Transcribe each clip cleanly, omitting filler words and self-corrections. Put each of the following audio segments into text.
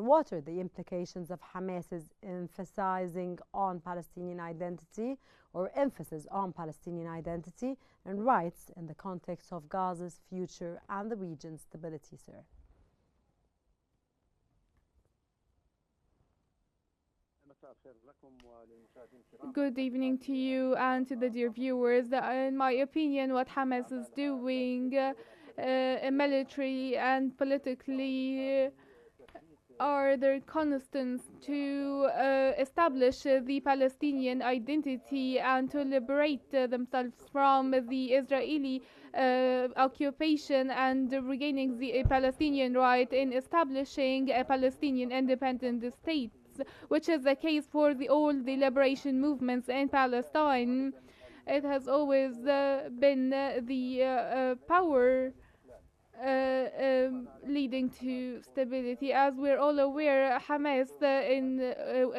what are the implications of Hamas's emphasizing on Palestinian identity or emphasis on Palestinian identity and rights in the context of Gaza's future and the region's stability, sir? Good evening to you and to the dear viewers. In my opinion, what Hamas is doing military and politically are their constants to establish the Palestinian identity and to liberate themselves from the Israeli occupation and regaining the Palestinian right in establishing a Palestinian independent state, which is the case for all the liberation movements in Palestine. It has always been the power leading to stability. As we're all aware, Hamas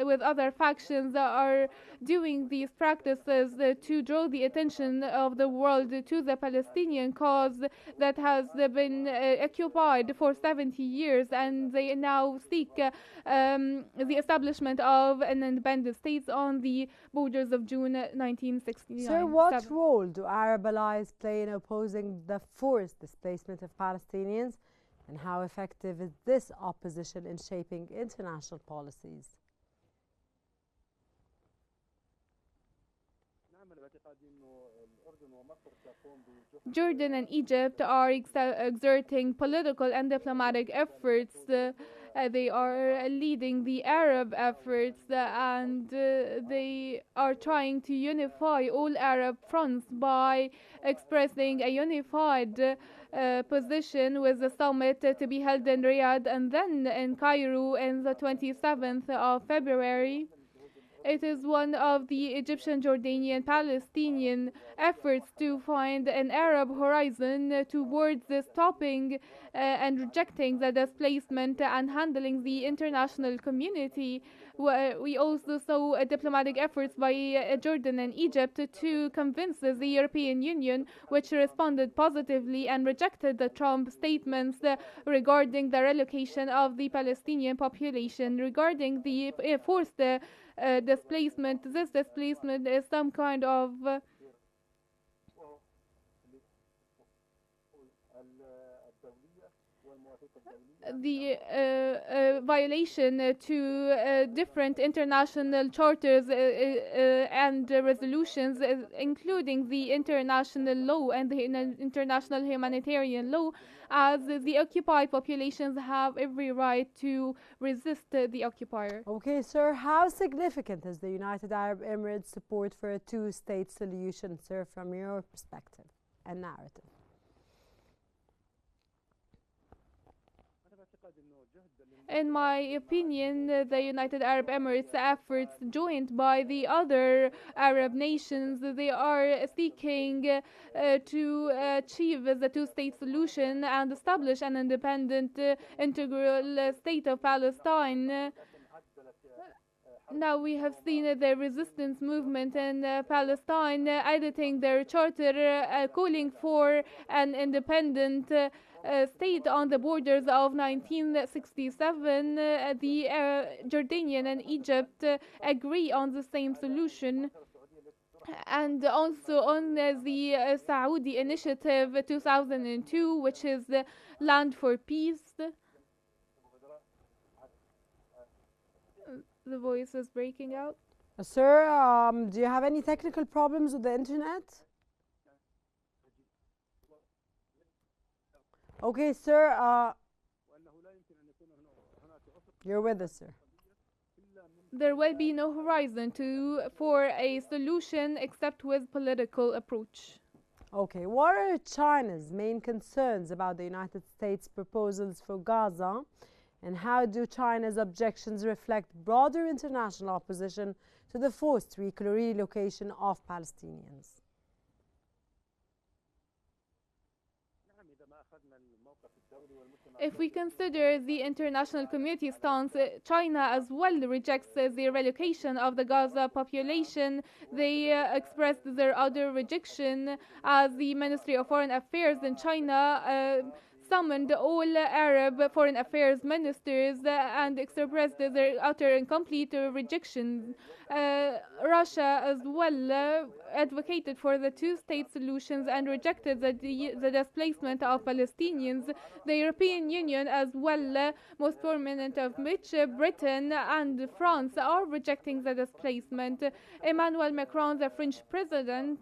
with other factions are doing these practices to draw the attention of the world to the Palestinian cause that has been occupied for 70 years, and they now seek the establishment of an independent state on the borders of June 1969. Sir, what role do Arab allies play in opposing the forced displacement of Palestinians, and how effective is this opposition in shaping international policies? Jordan and Egypt are exerting political and diplomatic efforts. They are leading the Arab efforts, and they are trying to unify all Arab fronts by expressing a unified position with the summit to be held in Riyadh and then in Cairo on the 27th of February. It is one of the Egyptian, Jordanian, Palestinian efforts to find an Arab horizon towards stopping and rejecting the displacement and handling the international community. We also saw diplomatic efforts by Jordan and Egypt to convince the European Union, which responded positively and rejected the Trump statements regarding the relocation of the Palestinian population. Regarding the forced displacement, this displacement is some kind of the violation to different international charters and resolutions, including the international law and the international humanitarian law, as the occupied populations have every right to resist the occupier. Okay, sir, how significant is the United Arab Emirates' support for a two-state solution, sir, from your perspective and narrative? In my opinion, the United Arab Emirates' efforts, joined by the other Arab nations, they are seeking to achieve the two-state solution and establish an independent, integral state of Palestine. Now we have seen the resistance movement in Palestine editing their charter, calling for an independent state on the borders of 1967. The Jordanian and Egypt agree on the same solution. And also on the Saudi Initiative 2002, which is the Land for Peace. The voice is breaking out. Sir, do you have any technical problems with the internet? Okay, sir, you're with us, sir. There will be no horizon for a solution except with political approach. Okay, what are China's main concerns about the United States' proposals for Gaza, and how do China's objections reflect broader international opposition to the forced relocation of Palestinians? If we consider the international community stance, China as well rejects the relocation of the Gaza population. They expressed their utter rejection, as the Ministry of Foreign Affairs in China summoned all Arab foreign affairs ministers and expressed their utter and complete rejection. Russia as well advocated for the two-state solutions and rejected the displacement of Palestinians. The European Union as well, most prominent of which Britain and France, are rejecting the displacement. Emmanuel Macron, the French president,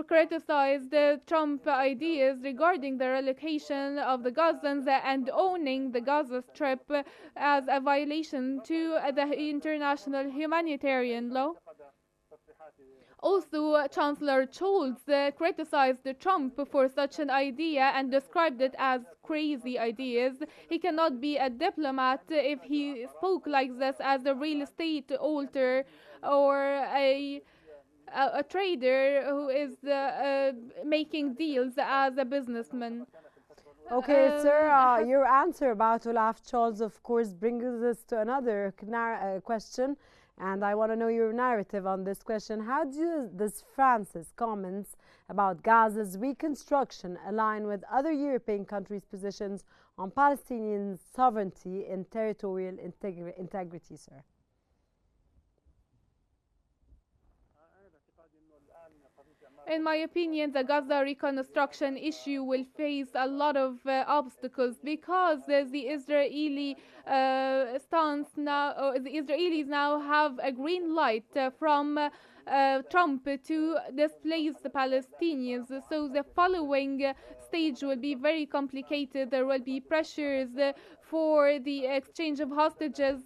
criticized the Trump ideas regarding the relocation of the Gazans and owning the Gaza Strip as a violation to the international humanitarian law. Also, Chancellor Scholz criticized Trump for such an idea and described it as crazy ideas. He cannot be a diplomat if he spoke like this as a real estate alter or a trader who is making deals as a businessman. Okay, sir, your answer about Olaf Scholz, of course, brings us to another question. And I want to know your narrative on this question. How does France's comments about Gaza's reconstruction align with other European countries' positions on Palestinian sovereignty and territorial integrity, sir? In my opinion, the Gaza reconstruction issue will face a lot of obstacles because the Israeli stance now, the Israelis now have a green light from Trump to displace the Palestinians. So the following stage will be very complicated. There will be pressures for the exchange of hostages.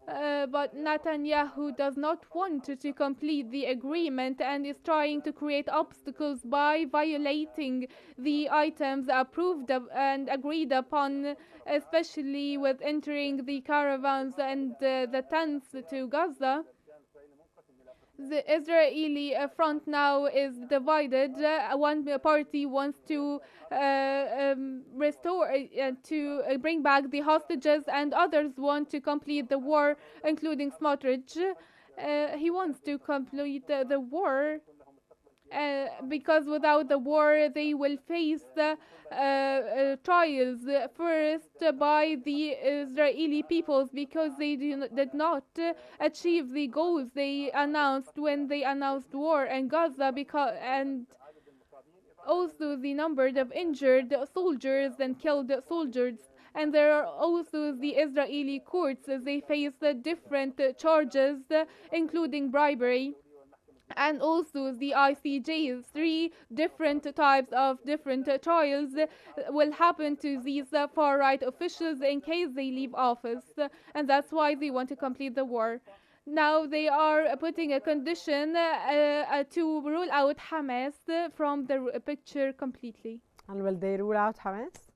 But Netanyahu does not want to complete the agreement and is trying to create obstacles by violating the items approved and agreed upon, especially with entering the caravans and the tents to Gaza. The Israeli front now is divided. One party wants to restore, to bring back the hostages, and others want to complete the war, including Smotrich. He wants to complete the war because without the war they will face trials first by the Israeli peoples because they did not achieve the goals they announced when they announced war in Gaza, and also the number of injured soldiers and killed soldiers. And there are also the Israeli courts. They face different charges, including bribery. And also the ICJs, 3 different types of different trials will happen to these far-right officials in case they leave office. And that's why they want to complete the war. Now they are putting a condition to rule out Hamas from the picture completely. And will they rule out Hamas?